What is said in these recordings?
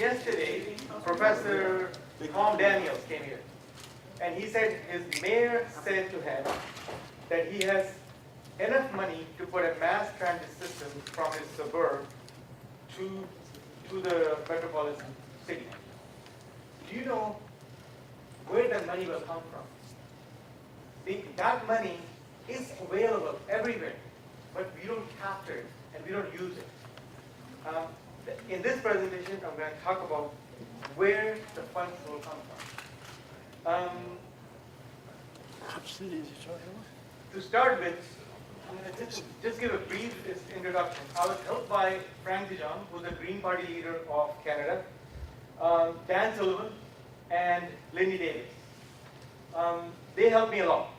yesterday, Professor Tom Daniels came here, and he said his mayor said to him that he has enough money to put a mass transit system from his suburb to the metropolitan city. Do you know where that money will come from? That money is available everywhere, but we don't capture it and we don't use it. In this presentation, I'm going to talk about where the funds will come from. To start with, just give a brief introduction. I was helped by Frank de Jong, who's the Green Party leader of Canada, Dan Sullivan, and Lindy Davis. They helped me a lot.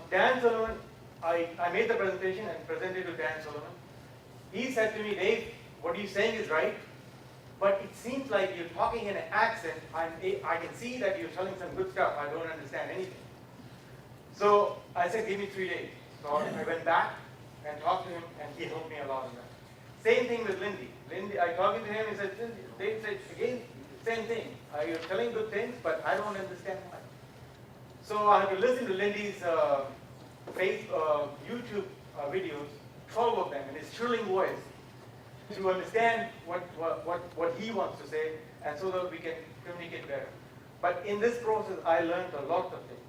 Dan Sullivan, I made the presentation and presented to Dan Sullivan. He said to me, Dave, what you're saying is right, but it seems like you're talking in an accent. I can see that you're telling some good stuff. I don't understand anything. So I said, give me 3 days. So I went back and talked to him, and he helped me a lot in that. Same thing with Lindy. I talking to him, he said, Dave said, again, same thing. You're telling good things, but I don't understand why. So I had to listen to Lindy's YouTube videos, 12 of them, in his thrilling voice, to understand what he wants to say, and so that we can communicate better. But in this process, I learned a lot of things.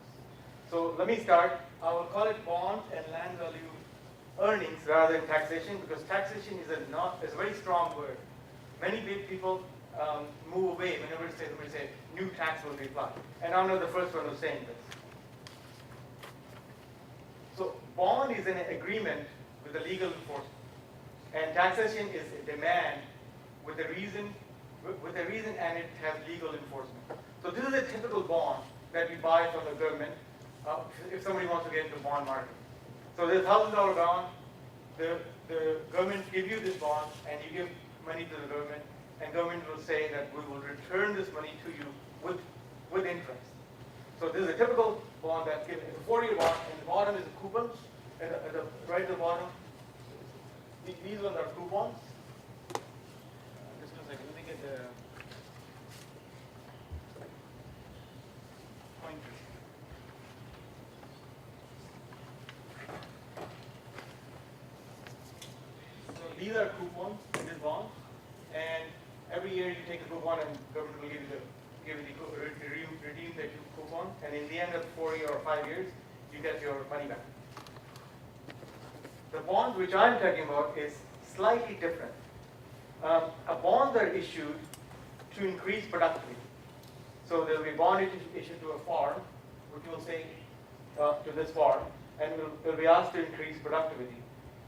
So let me start. I will call it bond and land value earnings rather than taxation, because taxation is a very strong word. Many big people move away whenever we say new tax will be applied. And I'm not the first one who's saying this. So bond is an agreement with the legal enforcement, and taxation is a demand with a reason, and it has legal enforcement. So this is a typical bond that we buy from the government if somebody wants to get into the bond market. So there's $1,000 bond. The government gives you this bond, and you give money to the government, and government will say that we will return this money to you with interest. So this is a typical bond that's given. It's a 4-year bond, and the bottom is the coupons. At the right at the bottom, these ones are coupons. Just a second, let me get the pointer. So these are coupons in this bond, and every year you take a coupon, and government will redeem the coupon, and in the end of 4 years or 5 years, you get your money back. The bonds which I'm talking about is slightly different. A bonds are issued to increase productivity. So there will be a bond issued to a farm, which will say to this farm, and will be asked to increase productivity.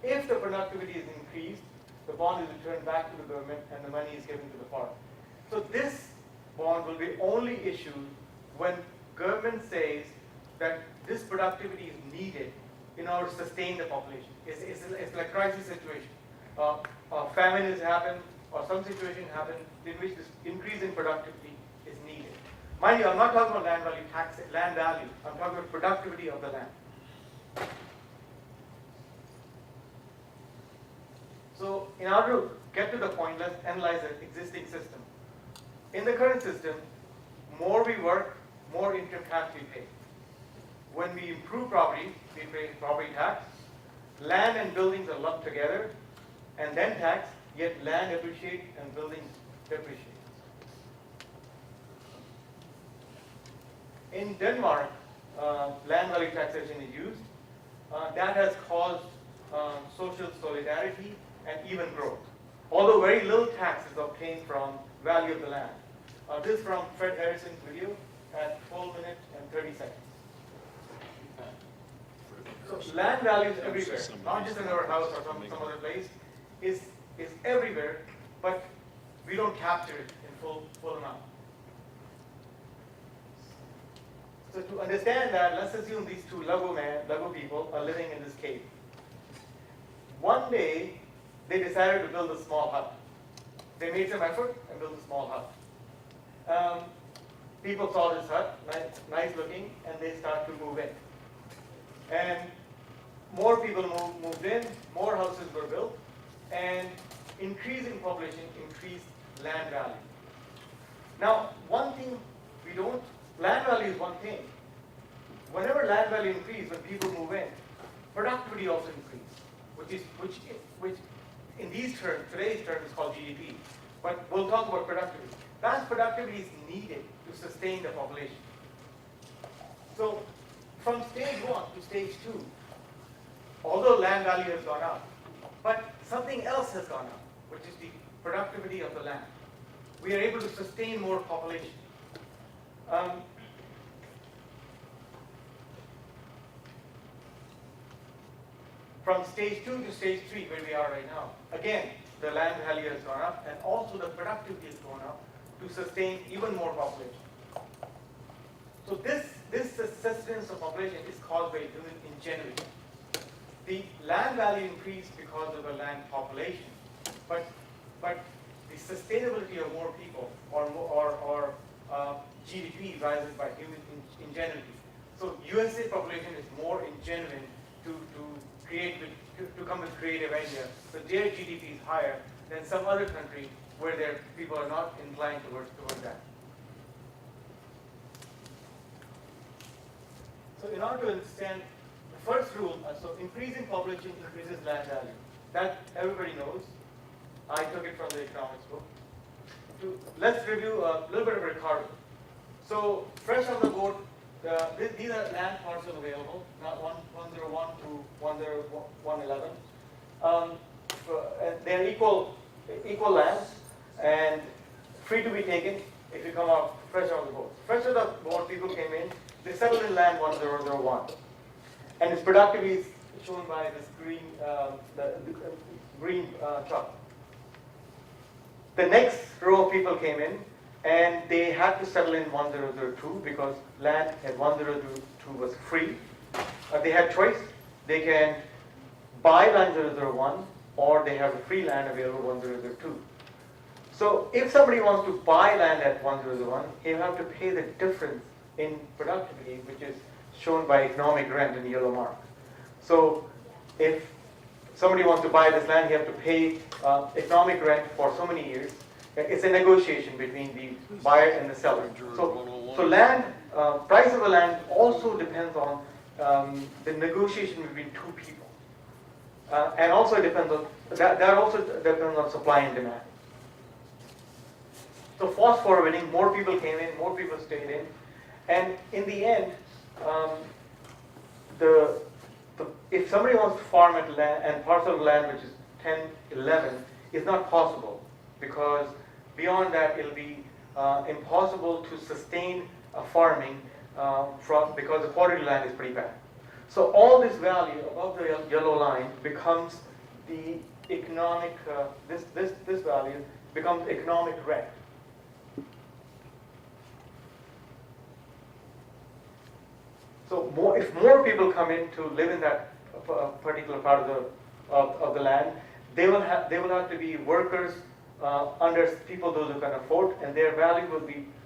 If the productivity is increased, the bond is returned back to the government, and the money is given to the farm. So this bond will be only issued when government says that this productivity is needed in order to sustain the population. It's like a crisis situation. Famine has happened, or some situation happened in which this increase in productivity is needed. Mind you, I'm not talking about land value. I'm talking about productivity of the land. So in order to get to the point, let's analyze the existing system. In the current system, more we work, more income tax we pay. When we improve property, we pay property tax. Land and buildings are lumped together, and then tax, yet land appreciates and buildings depreciate. In Denmark, land value taxation is used. That has caused social solidarity and even growth, although very little tax is obtained from value of the land. This is from Fred Harrison's video at 12 minutes and 30 seconds. So land values everywhere, not just in our house or some other place, is everywhere, but we don't capture it in full amount. So to understand that, let's assume these two Lego people are living in this cave. One day, they decided to build a small hut. They made some effort and built a small hut. People saw this hut, nice looking, and they started to move in. And more people moved in, more houses were built, and increasing population increased land value. Now, one thing land value is one thing. Whenever land value increases, when people move in, productivity also increases, which in these terms, today's term is called GDP. But we'll talk about productivity. That productivity is needed to sustain the population. So from stage 1 to stage 2, although land value has gone up, but something else has gone up, which is the productivity of the land. We are able to sustain more population. From stage 2 to stage 3, where we are right now, again, the land value has gone up, and also the productivity has gone up to sustain even more population. So this sustenance of population is caused by human ingenuity. The land value increased because of the land population, but the sustainability of more people or GDP rises by human ingenuity. So USA population is more ingenuine to come with creative ideas. So their GDP is higher than some other country where their people are not inclined towards that. So in order to understand the first rule, so increasing population increases land value. That everybody knows. I took it from the economics book. Let's review a little bit of Ricardo. So fresh on the board, these are land parcels available, not 101 to 111. They're equal lands and free to be taken if you come out fresh on the board. Fresh on the board, people came in, they settled in land 1001. And its productivity is shown by this green chart. The next row of people came in and they had to settle in 1002 because land at 1002 was free. They had choice. They can buy land 001 or they have a free land available 1002. So if somebody wants to buy land at 1001, he'll have to pay the difference in productivity, which is shown by economic rent in the yellow mark. So if somebody wants to buy this land, he has to pay economic rent for so many years. It's a negotiation between the buyer and the seller. So land, price of the land also depends on the negotiation between two people. And also depends on, that also depends on supply and demand. So fast forwarding, more people came in, more people stayed in. And in the end, if somebody wants to farm at land and parcel of land which is 1011 is not possible because beyond that it'll be impossible to sustain a farming because the quality of land is pretty bad. So all this value above the yellow line becomes the economic, this value becomes economic rent. So if more people come in to live in that particular part of the land, they will have to be workers under people those who can afford, and their value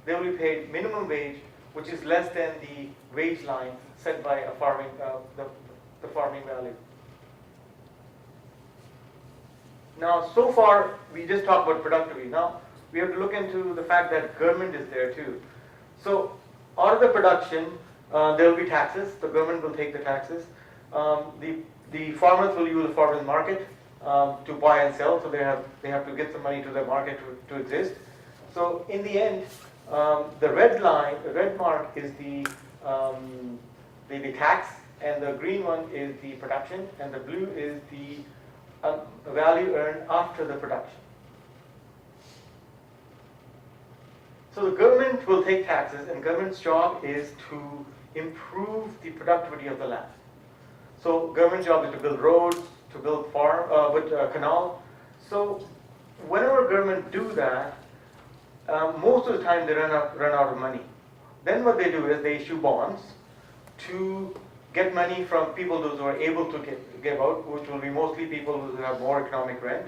they will be paid minimum wage, which is less than the wage line set by a farming the farming value. Now, so far we just talked about productivity. Now we have to look into the fact that government is there too. So out of the production, there will be taxes. The government will take the taxes. The farmers will use the farmers market to buy and sell. So they have to get some money to the market to exist. So in the end, the red mark is the tax, and the green one is the production, and the blue is the value earned after the production. So the government will take taxes, and government's job is to improve the productivity of the land. So government's job is to build roads, to build canal. So whenever government do that, most of the time they run out of money. Then what they do is they issue bonds to get money from people those who are able to give out, which will be mostly people who have more economic rent.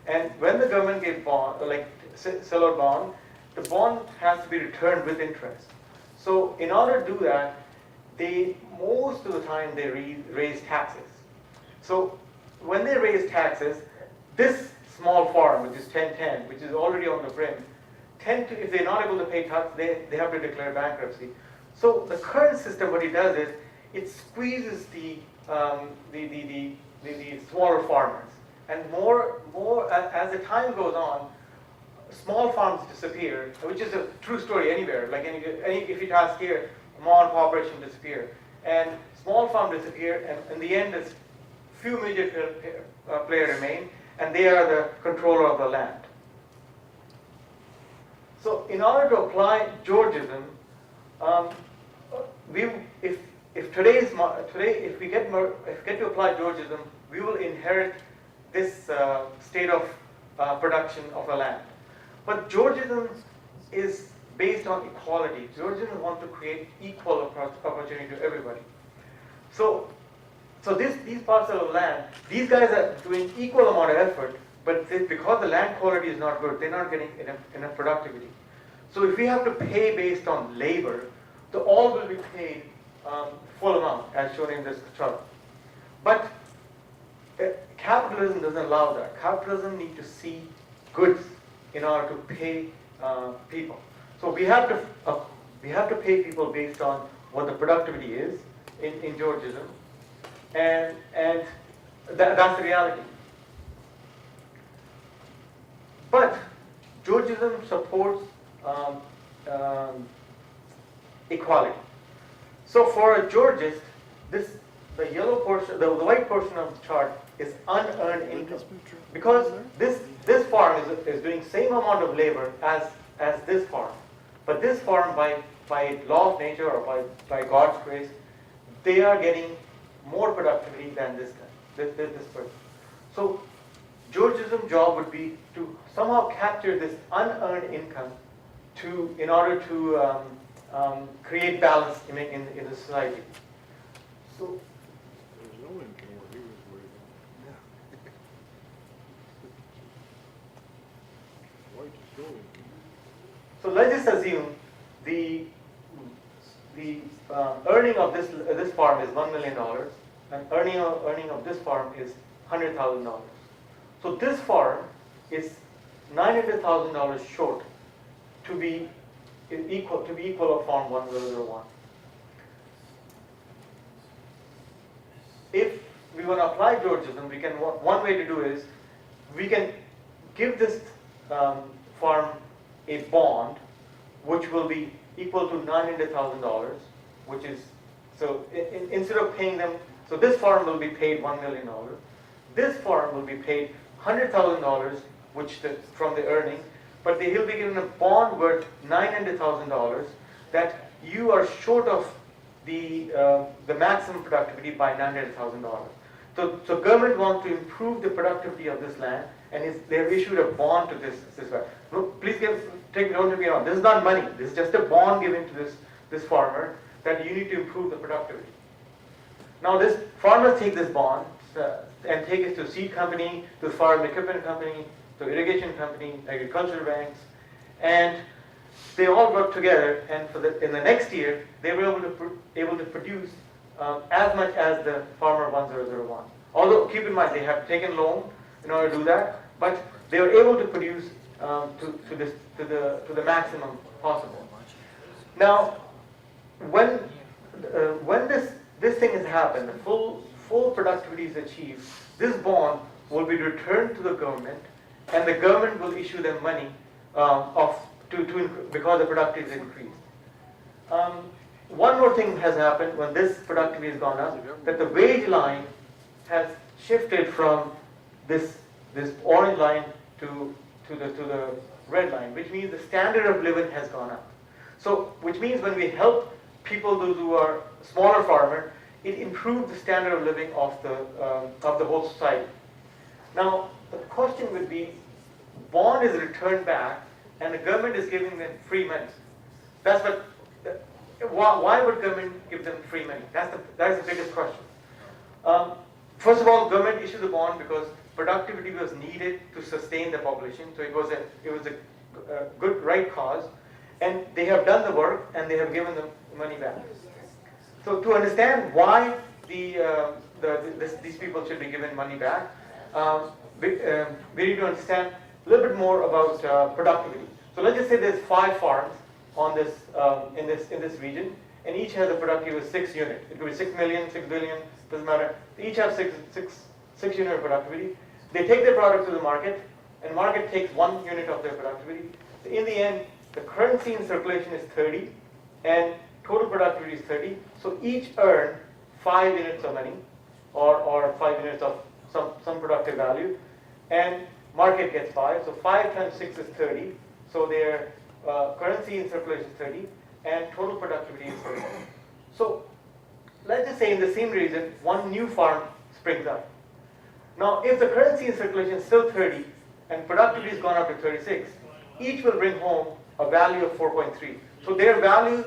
And when the government gives bond, like sell a bond, the bond has to be returned with interest. So in order to do that, most of the time they raise taxes. So when they raise taxes, this small farm, which is 1010, which is already on the brim, tend to, if they're not able to pay tax, they have to declare bankruptcy. So the current system, what it does is, it squeezes the smaller farmers. And as the time goes on, small farms disappear, which is a true story anywhere. Like if you ask here, mom and pop operation disappear. And small farms disappear, and in the end, there's few major players remain, and they are the controller of the land. So in order to apply Georgism, if we get to apply Georgism, we will inherit this state of production of the land. But Georgism is based on equality. Georgians want to create equal opportunity to everybody. So these parts of the land, these guys are doing equal amount of effort, but because the land quality is not good, they're not getting enough productivity. So if we have to pay based on labor, all will be paid full amount, as shown in this chart. But capitalism doesn't allow that. Capitalism needs to see goods in order to pay people. So we have to pay people based on what the productivity is in Georgism, and that's the reality. But Georgism supports equality. So for a Georgist, the yellow portion, the white portion of the chart is unearned income, because this farm is doing same amount of labor as this farm, but this farm by law of nature or by God's grace, they are getting more productivity than this guy, this person. So Georgism job would be to somehow capture this unearned income in order to create balance in the society. So there's no income where he was worried about. Yeah. White is no income. So let's just assume the earning of this farm is $1 million, and earning of this farm is $100,000. So this farm is $900,000 short to be equal of farm 1001. If we want to apply Georgism, one way to do is we can give this farm a bond which will be equal to $900,000, which is, so instead of paying them, so this farm will be paid $1 million. This farm will be paid $100,000, from the earnings, but he'll be given a bond worth $900,000 that you are short of the maximum productivity by $900,000. So government wants to improve the productivity of this land, and they have issued a bond to this farm. Please don't get me wrong. This is not money. This is just a bond given to this farmer that you need to improve the productivity. Now this farmers take this bond and take it to seed company, to farm equipment company, to irrigation company, agricultural banks, and they all work together. And in the next year, they were able to produce as much as the farmer 1001. Although keep in mind they have taken loan in order to do that, but they were able to produce to the maximum possible. Now, when this thing has happened, the full productivity is achieved, this bond will be returned to the government, and the government will issue them money because the productivity is increased. One more thing has happened when this productivity has gone up, that the wage line has shifted from this orange line to the red line, which means the standard of living has gone up. So, which means when we help people, those who are smaller farmers, it improves the standard of living of the whole society. Now, the question would be, bond is returned back, and the government is giving them free money. That's what. Why would government give them free money? That's the biggest question. First of all, government issued the bond because productivity was needed to sustain the population. So it was a good right cause, and they have done the work and they have given them money back. So to understand why these people should be given money back, we need to understand a little bit more about productivity. So let's just say there's 5 farms on this, in this region, and each has a productivity of 6 units. It could be 6 million, 6 billion, doesn't matter. They each have 6 unit of productivity. They take their product to the market, and market takes 1 unit of their productivity. So in the end, the currency in circulation is 30, and total productivity is 30. So each earn 5 units of money, or 5 units of some productive value, and market gets 5. So 5 times 6 is 30. So their currency in circulation is 30, and total productivity is 30. So let's just say in the same region, 1 new farm springs up. Now, if the currency in circulation is still 30 and productivity has gone up to 36, each will bring home a value of 4.3. So their value,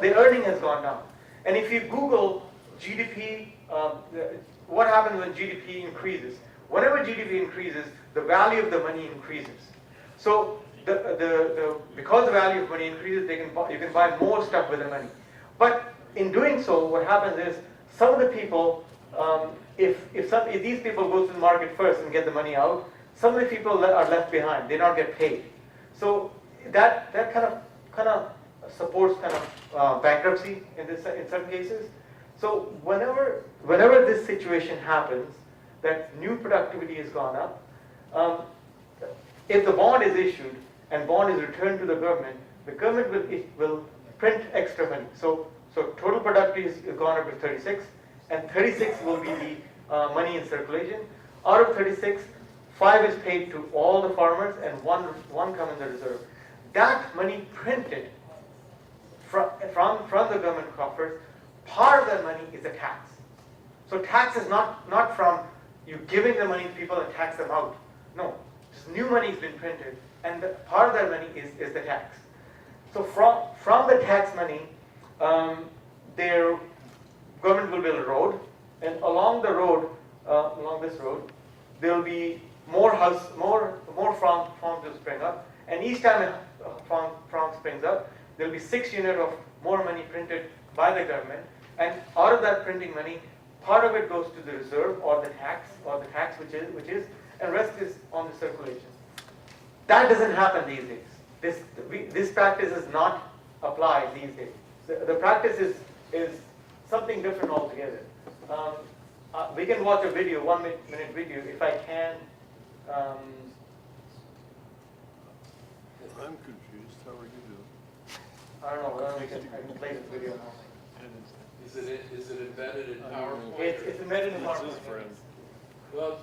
their earning has gone down. And if you Google GDP, what happens when GDP increases? Whenever GDP increases, the value of the money increases. So because the value of money increases, you can buy more stuff with the money. But in doing so, what happens is some of the people, if these people go to the market first and get the money out, some of the people are left behind. They don't get paid. So that kind of supports bankruptcy in certain cases. So whenever this situation happens, that new productivity has gone up, if the bond is issued and bond is returned to the government will print extra money. So total productivity has gone up to 36, and 36 will be the money in circulation. Out of 36, 5 is paid to all the farmers, and one come in the reserve. That money printed from the government coffers, part of that money is a tax. So tax is not from you giving the money to people and tax them out. No, just new money has been printed, and part of that money is the tax. So from the tax money, their government will build a road, and along the road, along this road, there will be more farms will spring up, and each time a farm springs up, there will be 6 units of more money printed by the government, and out of that printing money, part of it goes to the reserve or the tax which is, and rest is on the circulation. That doesn't happen these days. This practice is not applied these days. The practice is something different altogether. We can watch a video, 1 minute video, if I can. I'm confused. How are you doing? I don't know. I can play this video now. Is it embedded in PowerPoint? It's embedded in It's his PowerPoint. friend. Well,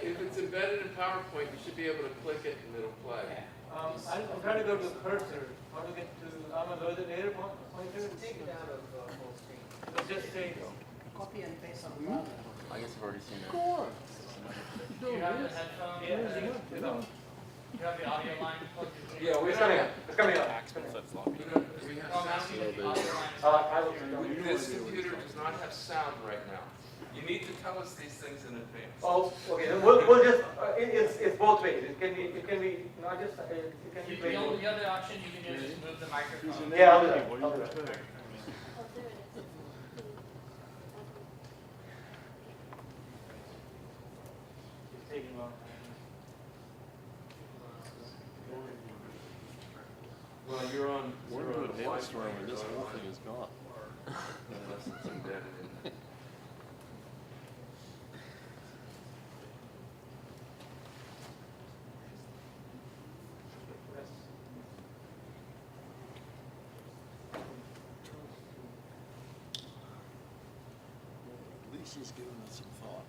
if it's embedded in PowerPoint, you should be able to click it and it'll play. I'm trying to go to the cursor. How to get to? I'm a load later pointer. Take it out of full screen. So just say. Copy and paste on the bottom. I guess I've already seen it. Do you have the headphones? You have the audio line plugged in? Yeah, It's coming up. It's coming up. We have Oh, now sound. the audio line is I will turn it on. This computer does not have sound right now. You need to tell us these things in advance. Oh, okay. Then we'll just. It's both ways. It can be not just. It can be played both. The other option you can do is just move the microphone. Yeah, I'll do that. I'll do that. It's taking a long time. Well, you're on. We're you're on doing a hailstorm Wi-Fi, and this you're whole on thing is gone. Unless it's embedded in. At least he's giving us some thought.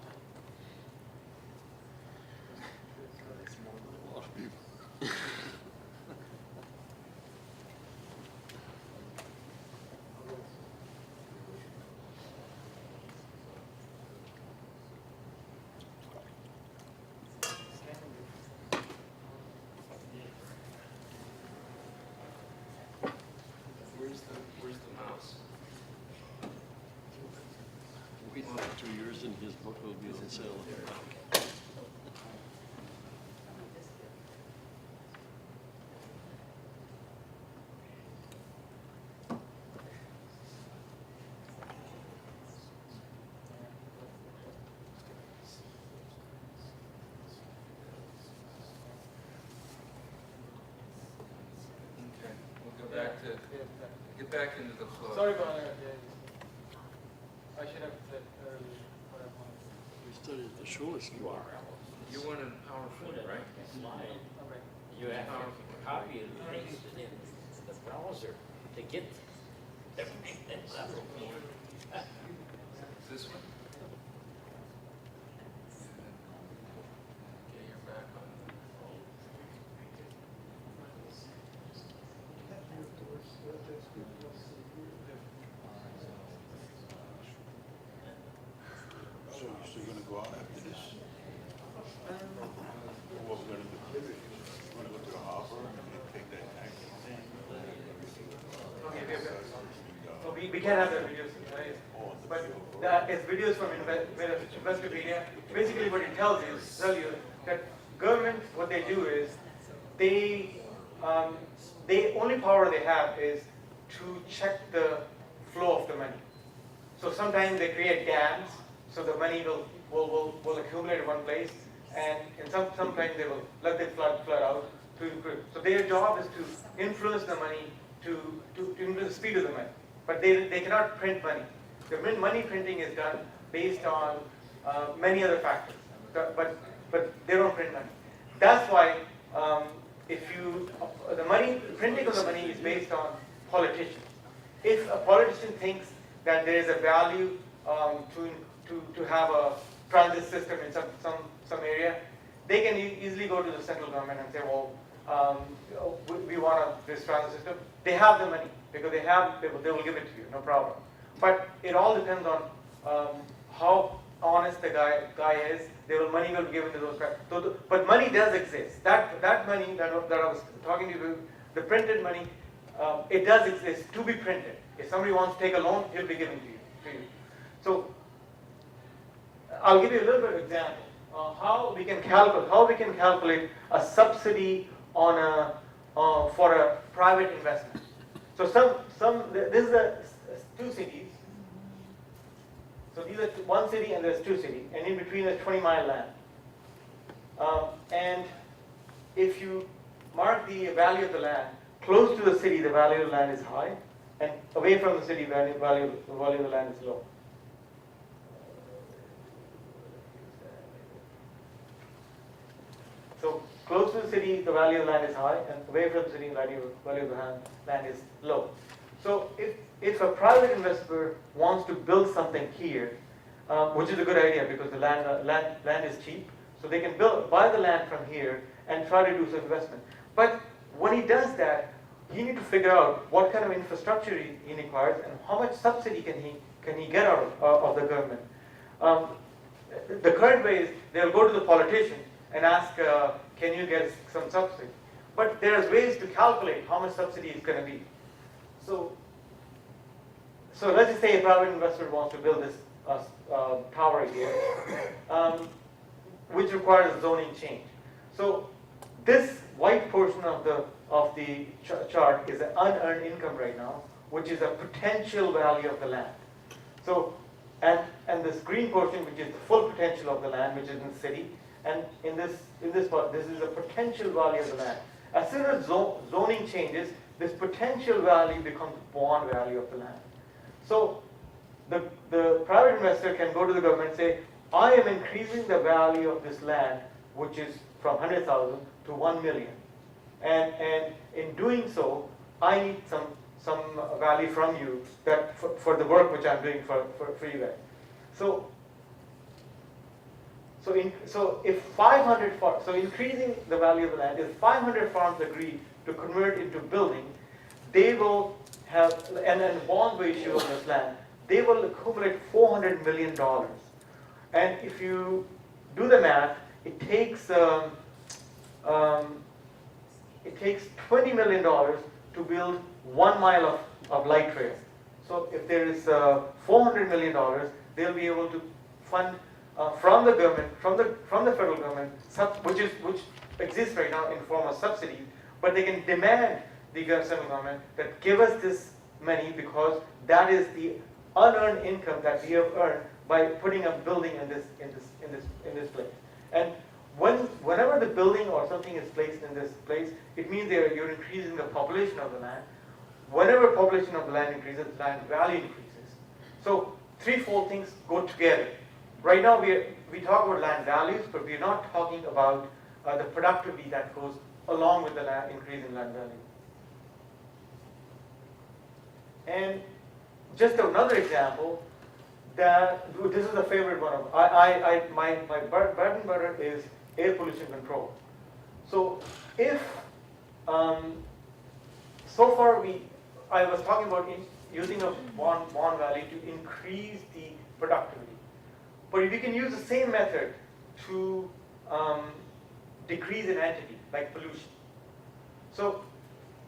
It's more than a lot of people. Where's the mouse? Wait another 2 years and his book will be on sale. get back into the flow. Sorry about that. I should have said earlier what I wanted. We studied at the Schulich School. You wanted PowerPoint, right? Okay. You have to copy and paste it in the browser to get everything that's level. This one? Okay, you're back on. So you're still gonna go out after this? What we're gonna do? We're gonna go to the harbor and then take that taxi thing. So we can have the videos, right? But that is videos from Investopedia. Basically what it tells you that government, what they do is, they only power they have is to check the flow of the money. So sometimes they create dams, so the money will accumulate in one place, and sometimes they will let it flood out to improve. So their job is to influence the money, to influence the speed of the money. But they cannot print money. The money printing is done based on many other factors, but they don't print money. That's why the printing of the money is based on politicians. If a politician thinks that there is a value to have a transit system in some area, they can easily go to the central government and say, well, we want this transit system. They have the money because they will give it to you, no problem. But it all depends on how honest the guy is. Money will be given to those guys. But money does exist. That money that I was talking to you, the printed money, it does exist to be printed. If somebody wants to take a loan, it will be given to you. So I'll give you a little bit of example how we can calculate a subsidy on for a private investment. So this is two cities. So these are one city and there's two cities, and in between there's 20-mile land. And if you mark the value of the land, close to the city the value of the land is high, and away from the city the value of the land is low. So close to the city the value of the land is high, and away from the city the value of the land is low. So if a private investor wants to build something here, which is a good idea because the land is cheap, so they can buy the land from here and try to do some investment. But when he does that, he needs to figure out what kind of infrastructure he requires and how much subsidy can he get out of the government. The current way is they'll go to the politician and ask, can you get some subsidy? But there's ways to calculate how much subsidy is going to be. So let's just say a private investor wants to build this tower here, which requires a zoning change. So this white portion of the chart is an unearned income right now, which is a potential value of the land. So and this green portion, which is the full potential of the land, which is in the city, and in this part, this is a potential value of the land. As soon as zoning changes, this potential value becomes bond value of the land. So the private investor can go to the government and say, I am increasing the value of this land, which is from 100,000 to 1 million. And in doing so, I need some value from you that for the work which I'm doing for you guys. So if 500 farms, so increasing the value of the land, if 500 farms agree to convert into building, they will have, and then bond ratio of this land, they will accumulate $400 million. And if you do the math, it takes $20 million to build 1 mile of light rail. So if there is $400 million, they'll be able to fund from the government, from the federal government, which exists right now in the form of subsidies, but they can demand the central government that give us this money because that is the unearned income that we have earned by putting a building in this place. And whenever the building or something is placed in this place, it means you're increasing the population of the land. whenever population of the land increases, land value increases. So threefold things go together. Right now we talk about land values, but we're not talking about the productivity that goes along with the increase in land value. And just another example, that this is a favorite one of my bread and butter is air pollution control. So if so far I was talking about using a bond value to increase the productivity, but if you can use the same method to decrease an entity like pollution. So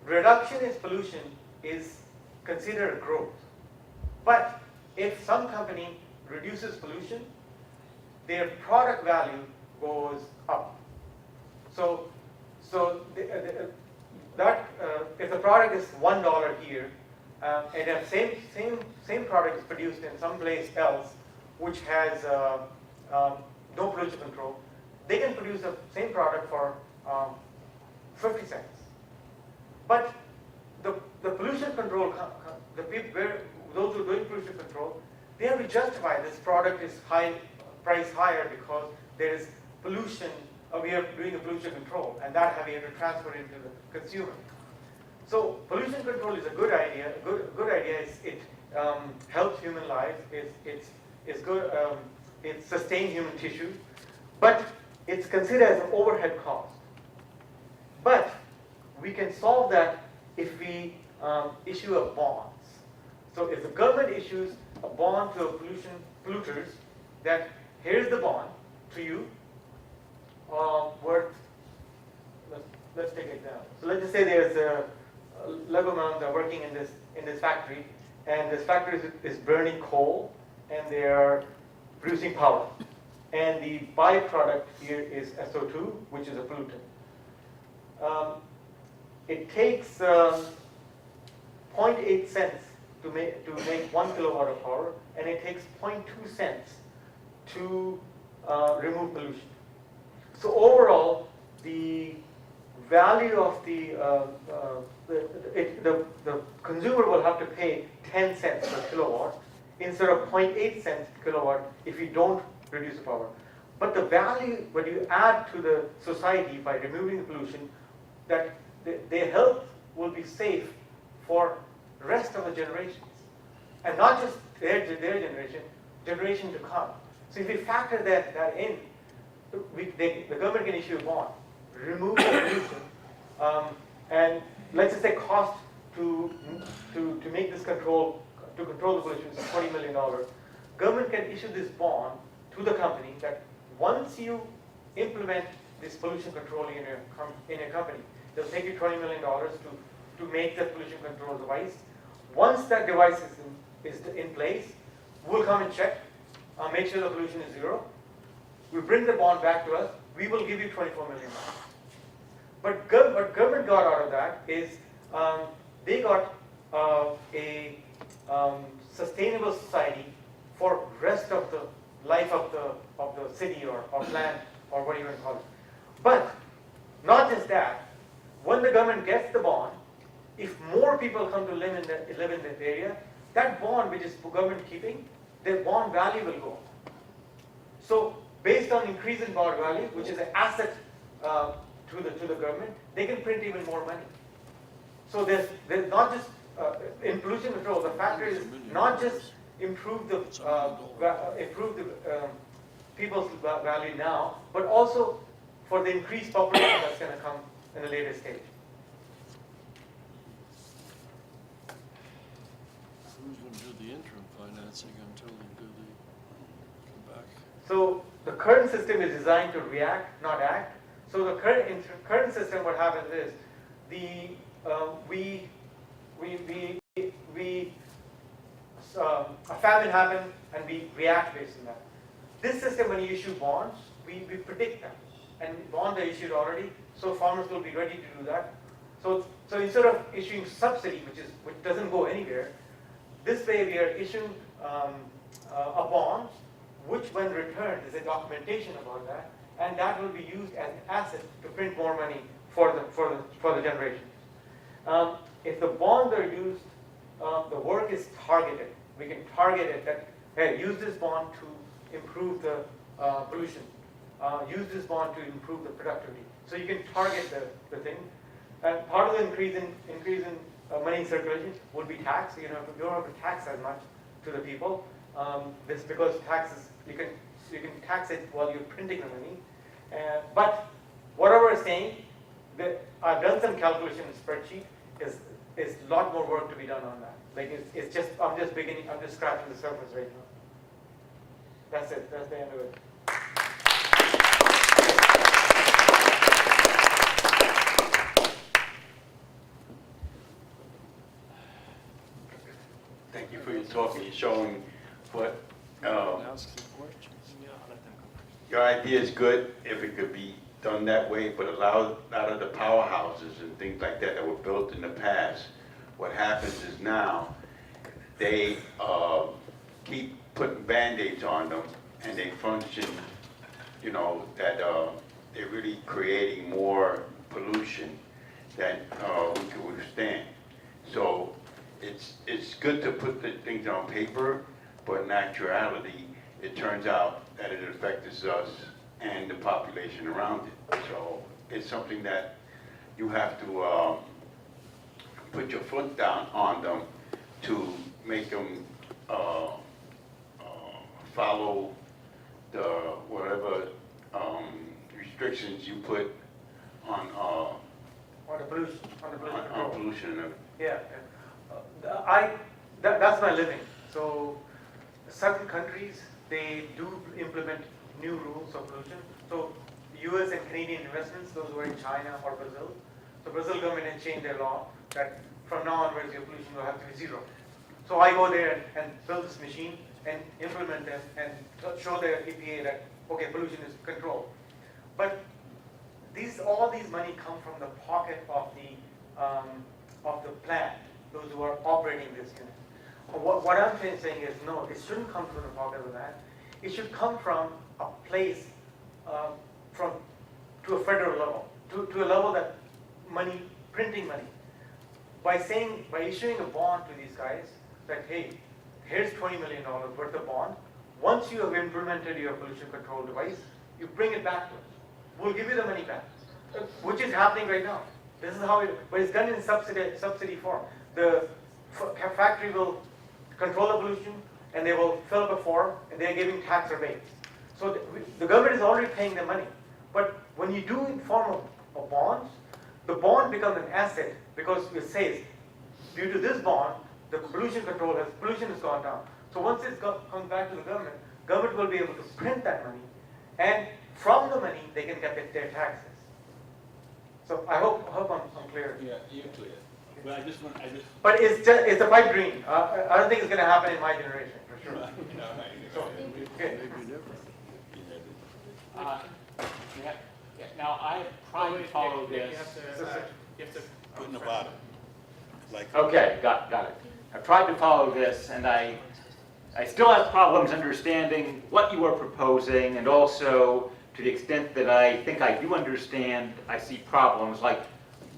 reduction in pollution is considered growth, but if some company reduces pollution, their product value goes up. So if the product is $1 here, and if same product is produced in some place else, which has no pollution control, they can produce the same product for 50 cents. But the pollution control, the people, those who are doing pollution control, they have to justify this product is priced higher because there is pollution. We are doing a pollution control, and that we have to transfer it to the consumer. So pollution control is a good idea. Good idea is it helps human lives. It's good. It sustains human tissue, but it's considered as an overhead cost. But we can solve that if we issue a bonds. So if the government issues a bond to polluters, that here's the bond to you, worth, let's take an example. So let's just say there's a Lego mounds are working in this factory, and this factory is burning coal, and they are producing power. And the byproduct here is SO2, which is a pollutant. It takes 0.8 cents to make 1 kilowatt of power, and it takes 0.2 cents to remove pollution. So overall, the value of the consumer will have to pay 10 cents per kilowatt instead of 0.8 cents per kilowatt if you don't reduce the power. But the value, what you add to the society by removing the pollution, that their health will be safe for the rest of the generations. And not just their generation to come. So if we factor that in, the government can issue a bond, remove the pollution, and let's just say cost to make this control, to control the pollution is $20 million. Government can issue this bond to the company that once you implement this pollution control in a company, they'll take you $20 million to make the pollution control device. Once that device is in place, we'll come and check, make sure the pollution is zero. We bring the bond back to us, we will give you $24 million. But what government got out of that is they got a sustainable society for rest of the life of the city or land or what you want to call it. But not just that, when the government gets the bond, if more people come to live in that area, that bond which is government keeping, their bond value will go up. So based on increase in bond value, which is an asset to the government, they can print even more money. So there's not just in pollution control, the factor is not just improve the people's value now, but also for the increased population that's going to come in a later stage. Who's going to do the interim financing until they do the come back? So the current system is designed to react, not act. So the current system, what happens is a famine happens and we react based on that. This system, when you issue bonds, we predict them, and bonds are issued already, so farmers will be ready to do that. So instead of issuing subsidy, which doesn't go anywhere, this way we are issuing a bond, which when returned is a documentation about that, and that will be used as an asset to print more money for the generations. if the bonds are used, the work is targeted. We can target it that, hey, use this bond to improve the pollution. Use this bond to improve the productivity. So you can target the thing. And part of the increase in money circulation will be tax. You don't have to tax as much to the people. This because taxes you can tax it while you're printing the money. But whatever I'm saying, I've done some calculation in spreadsheet. Is a lot more work to be done on that. Like it's just I'm just scratching the surface right now. That's it. That's the end of it. Thank you for your talk and your showing what, Ask some questions. your idea is good if it could be done that way, but a lot of the powerhouses and things like that that were built in the past, what happens is now they keep putting Band-Aids on them and they function, that they're really creating more pollution than we can withstand. So it's good to put the things on paper, but in actuality, it turns out that it affects us and the population around it. So it's something that you have to put your foot down on them to make them follow the whatever restrictions you put on On the pollution. on pollution. Yeah. That's my living. So certain countries, they do implement new rules of pollution. So US and Canadian investments, those who are in China or Brazil. So Brazil government has changed their law that from now onwards your pollution will have to be zero. So I go there and build this machine and implement them and show the EPA that, okay, pollution is controlled. But all these money come from the pocket of the plant, those who are operating this unit. What I'm saying is, no, it shouldn't come from the pocket of that. It should come from a place, to a federal level, to a level that printing money. By issuing a bond to these guys, that hey, here's $20 million worth of bond. Once you have implemented your pollution control device, you bring it back to us. We'll give you the money back, which is happening right now. This is how but it's done in subsidy form. The factory will control the pollution, and they will fill up a form, and they are giving tax rebates. So the government is already paying the money. But when you do in form of bonds, the bond becomes an asset because it says, due to this bond, the pollution has gone down. So once it comes back to the government will be able to print that money, and from the money they can get their taxes. So I hope I'm clear. Yeah, you're clear. But But it's a pipe dream. I don't think it's going to happen in my generation, for sure. So, okay. Maybe different. Now, I have tried to follow this. You have to. Put in the bottom. Like Okay, got it. I've tried to follow this, and I still have problems understanding what you are proposing, and also to the extent that I think I do understand, I see problems like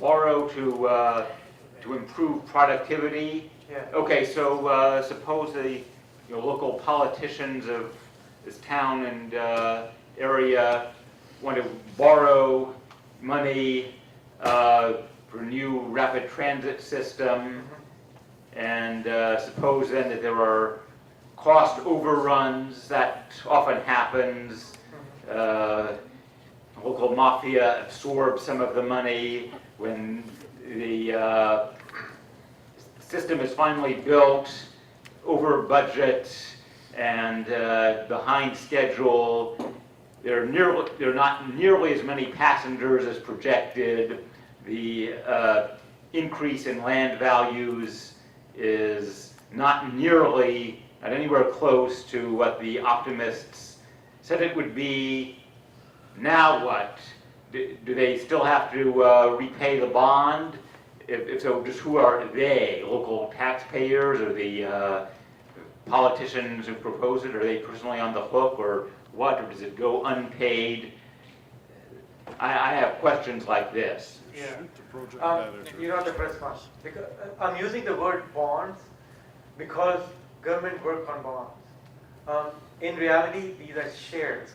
borrow to improve productivity. Yeah. Okay, so suppose the local politicians of this town and area want to borrow money for a new rapid transit system, and suppose then that there are cost overruns. That often happens. Local mafia absorbs some of the money when the system is finally built over budget and behind schedule. There are not nearly as many passengers as projected. The increase in land values is not anywhere close to what the optimists said it would be. Now what? Do they still have to repay the bond? If so, just who are they? Local taxpayers or the politicians who propose it? Are they personally on the hook or what? Or does it go unpaid? I have questions like this. Yeah. Shoot the project Um, manager. you know the response. Because I'm using the word bonds because government work on bonds. In reality, these are shares,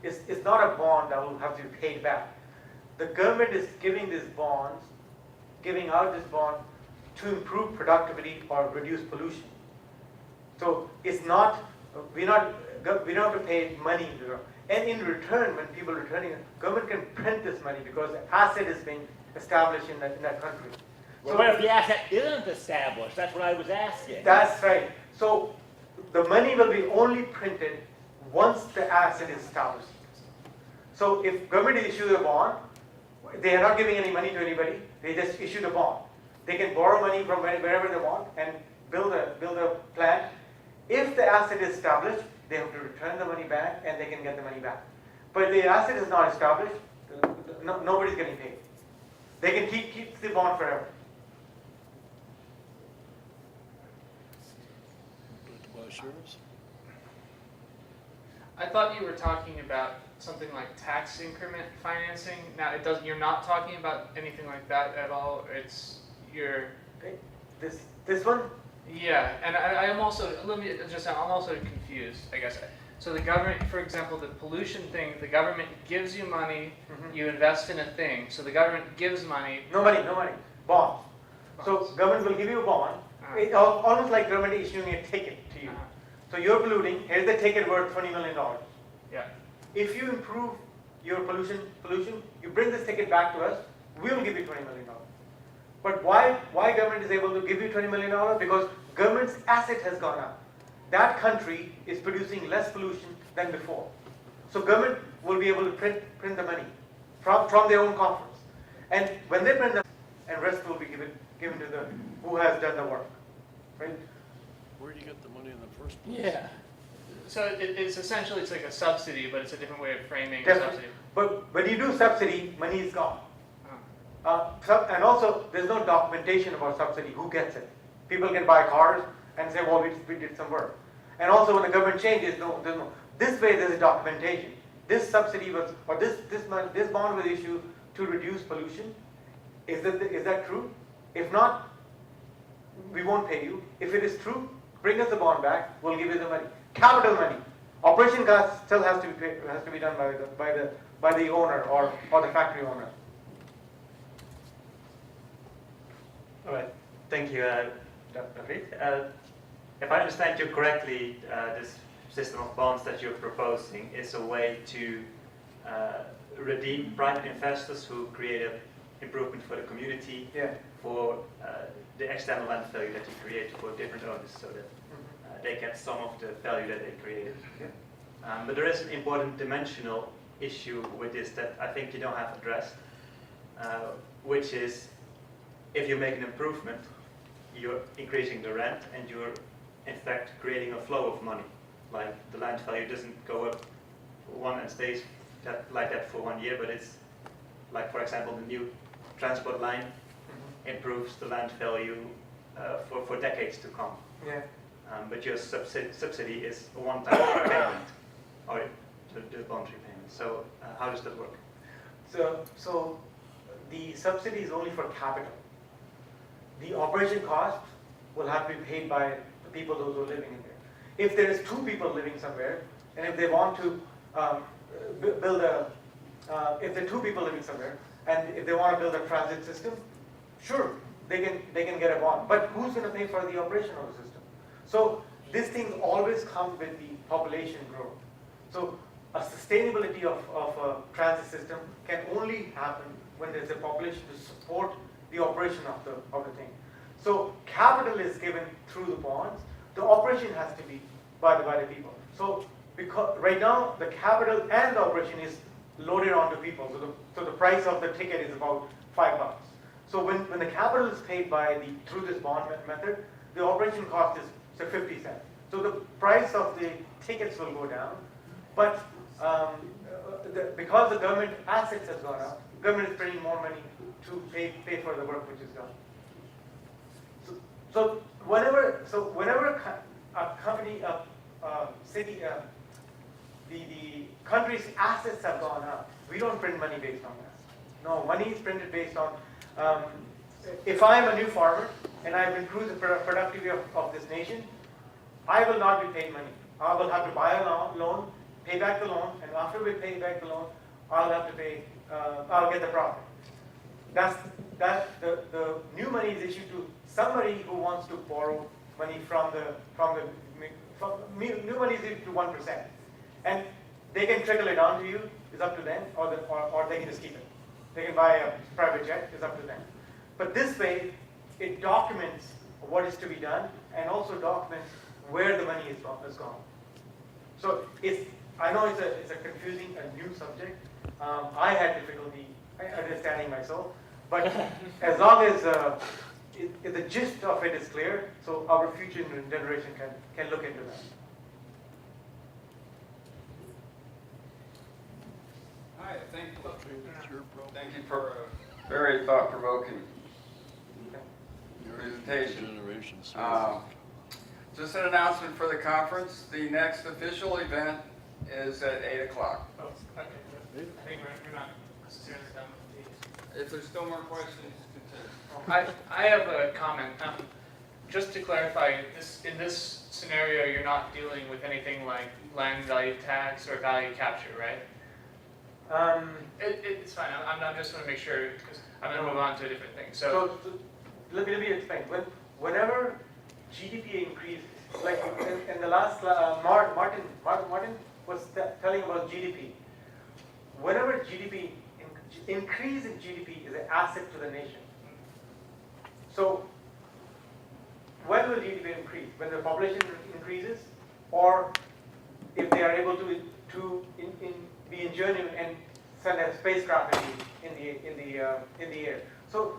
it's not a bond that will have to be paid back. The government is giving these bonds, giving out this bond to improve productivity or reduce pollution. So it's not, we don't have to pay money. And in return, when people are returning, government can print this money because the asset is being established in that country. Well, what if the asset isn't established? That's what I was asking. That's right. So the money will be only printed once the asset is established. So if government issues a bond, they are not giving any money to anybody. They just issued a bond. They can borrow money from wherever they want and build a plant. If the asset is established, they have to return the money back and they can get the money back. But if the asset is not established, nobody's getting paid. They can keep the bond forever. Like to buy shares? I thought you were talking about something like tax increment financing. Now, it doesn't. You're not talking about anything like that at all. It's your. Okay. This one? Yeah, and I am also. Let me just. I'm also confused. I guess. So the government, for example, the pollution thing. The government gives you money. Mhm. You invest in a thing. So the government gives money. No money. Bonds. So government will give you a bond. It's almost like government issuing a ticket to you. So you're polluting. Here's the ticket worth $20 million. Yeah. If you improve your pollution, you bring this ticket back to us. We will give you $20 million. But why government is able to give you $20 million? Because government's asset has gone up. That country is producing less pollution than before. So government will be able to print the money from their own coffers. And when they print the and rest will be given to the who has done the work. Right? Where do you get the money in the first place? Yeah. So it's essentially it's like a subsidy, but it's a different way of framing a Definitely. subsidy. But when you do subsidy, money is gone. Oh. And also, there's no documentation about subsidy, who gets it. People can buy cars and say, well, we did some work. And also, when the government changes, there's no. This way, there's a documentation. This subsidy was, or this bond was issued to reduce pollution. Is that true? If not, we won't pay you. If it is true, bring us the bond back. We'll give you the money. Capital money. Operation costs still has to be done by the owner or the factory owner. All right, thank you, Devpreet. If I understand you correctly, this system of bonds that you're proposing is a way to redeem private investors who create an improvement for the community, Yeah. for the external land value that you create for different owners, so that they get some of the value that they created. But there is an important dimensional issue with this that I think you don't have addressed, which is if you make an improvement, you're increasing the rent and you're in fact creating a flow of money. Like the land value doesn't go up and stays like that for 1 year, but it's like, for example, the new transport line improves the land value for decades to come. Yeah. But your subsidy is a one-time payment, or the bond repayment. So how does that work? So the subsidy is only for capital. The operation cost will have to be paid by the people those who are living in there. If there is 2 people living somewhere, and if they want to build if there are 2 people living somewhere, and if they want to build a transit system, sure, they can get a bond. But who's going to pay for the operation of the system? So these things always come with the population growth. So a sustainability of a transit system can only happen when there's a population to support the operation of the thing. So capital is given through the bonds. The operation has to be by the people. So because right now the capital and the operation is loaded onto people. So the price of the ticket is about $5. So when the capital is paid through this bond method, the operation cost is say 50 cents. So the price of the tickets will go down, but because the government assets has gone up, government is paying more money to pay for the work which is done. So whenever a company, city, the country's assets have gone up, we don't print money based on that. No, money is printed based on, if I am a new farmer and I've improved the productivity of this nation, I will not be paid money. I will have to buy a loan, pay back the loan, and after we pay back the loan, I'll have to pay, I'll get the profit. The new money is issued to somebody who wants to borrow money new money is issued to 1%. And they can trickle it down to you, it's up to them, or they can just keep it. They can buy a private jet, it's up to them. But this way, it documents what is to be done and also documents where the money is gone. So I know it's a confusing, a new subject. I had difficulty understanding myself, but as long as the gist of it is clear, so our future generation can look into that. Hi, thank you. It's your problem. Thank you for a very thought-provoking Your presentation. generation. Just an announcement for the conference. The next official event is at 8 o'clock. Oh, okay. I think we're not necessarily done with these. If there's still more questions, continue. I have a comment. Just to clarify, in this scenario, you're not dealing with anything like land value tax or value capture, right? It's fine. I'm just want to make sure because I'm going to move on to a different thing. So let me explain. Whenever GDP increases, like in the last Martin was telling about GDP. Whenever GDP increase in GDP is an asset to the nation. So when will GDP increase? When the population increases, or if they are able to be ingenious and send a spacecraft in the air. So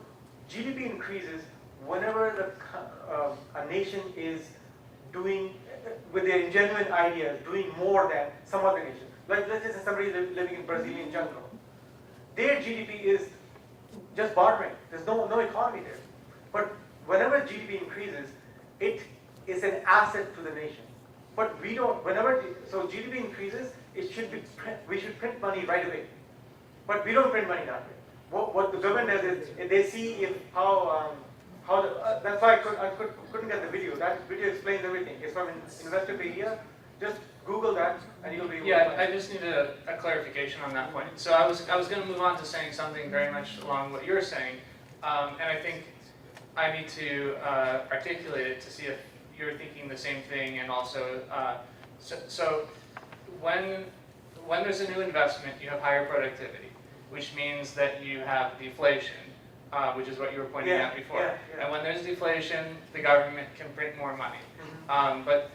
GDP increases whenever a nation is doing with their ingenuine ideas, doing more than some other nation. Like let's say somebody living in Brazilian jungle. Their GDP is just bartering. There's no economy there. But whenever GDP increases, it is an asset to the nation. But we don't. So GDP increases, we should print money right away. But we don't print money that way. What the government does is they see that's why I couldn't get the video. That video explains everything. It's from Investopedia. Just Google that and you'll be able to yeah, find I it. just need a clarification on that point. So I was going to move on to saying something very much along what you're saying, and I think I need to articulate it to see if you're thinking the same thing, and also so when there's a new investment, you have higher productivity, which means that you have deflation, which is what you were pointing out before. Yeah. And when there's deflation, the government can print more money. But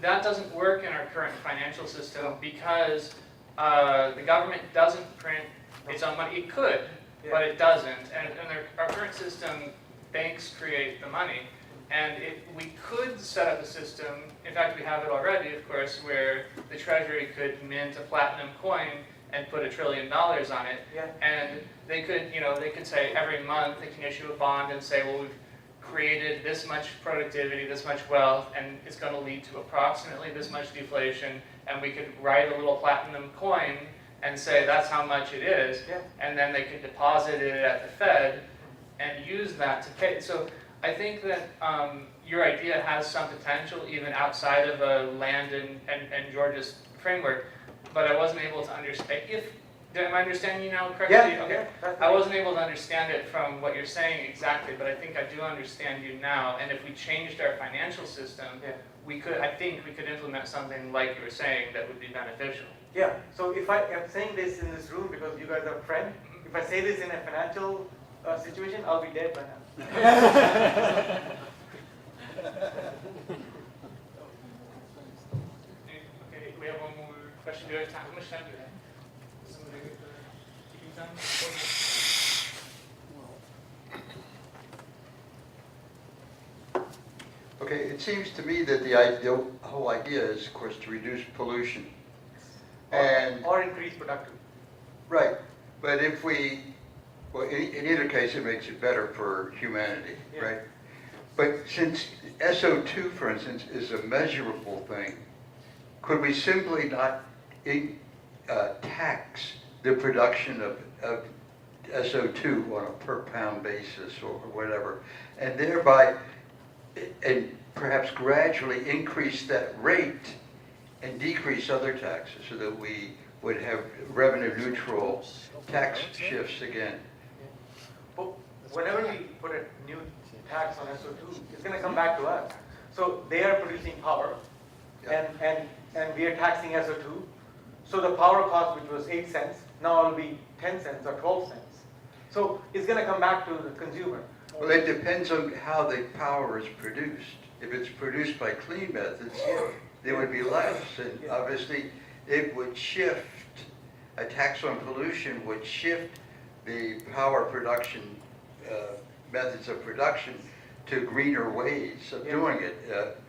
that doesn't work in our current financial system because the government doesn't print its own money. It could, but it doesn't. And our current system, banks create the money. And we could set up a system, in fact we have it already, of course, where the Treasury could mint a platinum coin and put $1 trillion on it. And they could say every month they can issue a bond and say, well, we've created this much productivity, this much wealth, and it's going to lead to approximately this much deflation, and we could write a little platinum coin and say that's how much it is, and then they could deposit it at the Fed and use that to pay. So I think that your idea has some potential even outside of a land and Georgist framework, but I wasn't able to understand. Am I understanding you now correctly? Okay. I wasn't able to understand it from what you're saying exactly, but I think I do understand you now. And if we changed our financial system, I think we could implement something like you were saying that would be beneficial. Yeah. So if I am saying this in this room because you guys are friends, if I say this in a financial situation, I'll be dead by now. Okay, we have one more question. Do we have time? How much time do we have? Somebody keeping time? Okay, it seems to me that the whole idea is, of course, to reduce pollution. Or increase productivity. Right, but in either case, it makes it better for humanity, right? But since SO2, for instance, is a measurable thing, could we simply not tax the production of SO2 on a per pound basis or whatever, and thereby, and perhaps gradually increase that rate and decrease other taxes so that we would have revenue neutral tax shifts again. But whenever we put a new tax on SO2, it's going to come back to us. So they are producing power, and we are taxing SO2. So the power cost, which was 8 cents, now will be 10 cents or 12 cents. So it's going to come back to the consumer. Well, it depends on how the power is produced. If it's produced by clean methods, there would be less, and obviously it would shift, a tax on pollution would shift the power production, methods of production to greener ways of doing it,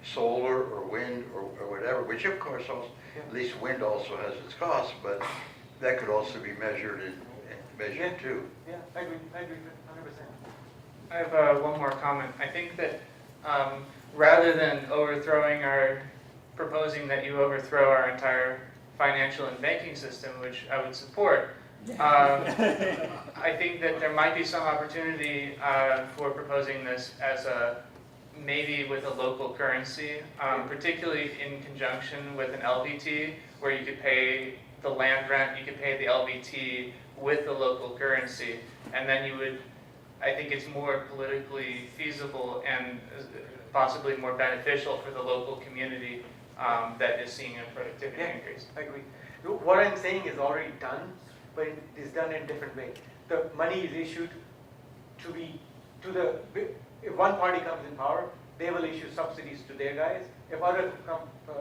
solar or wind or whatever, which of course also, at least wind also has its costs, but that could also be measured and measured too. Yeah, I agree 100%. I have one more comment. I think that rather than proposing that you overthrow our entire financial and banking system, which I would support, I think that there might be some opportunity for proposing this as maybe with a local currency, particularly in conjunction with an LVT, where you could pay the land rent, you could pay the LVT with the local currency, and then you would, I think it's more politically feasible and possibly more beneficial for the local community that is seeing a productivity increase. I agree. What I'm saying is already done, but it is done in a different way. The money is issued if one party comes in power, they will issue subsidies to their guys. If other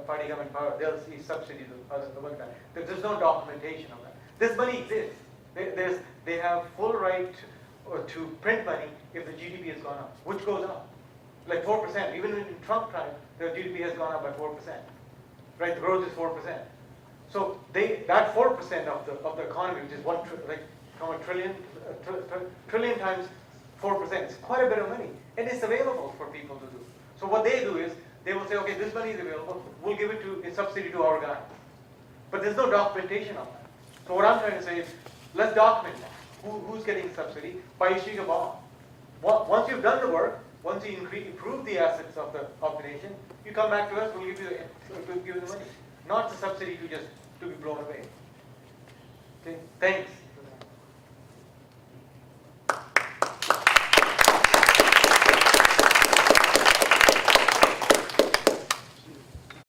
party come in power, they'll see subsidies to the one guy. There's no documentation of that. This money exists. They have full right to print money if the GDP has gone up, which goes up. Like 4%, even in Trump time, the GDP has gone up by 4%. Right, the growth is 4%. So that 4% of the economy, which is from a trillion times 4%, it's quite a bit of money, and it's available for people to do. So what they do is they will say, okay, this money is available, we'll give it in subsidy to our guys. But there's no documentation of that. So what I'm trying to say is, let's document that. Who's getting subsidy by issuing a bond. Once you've done the work, once you improve the assets of the nation, you come back to us, we'll give you the money. Not the subsidy to be blown away. Okay, thanks.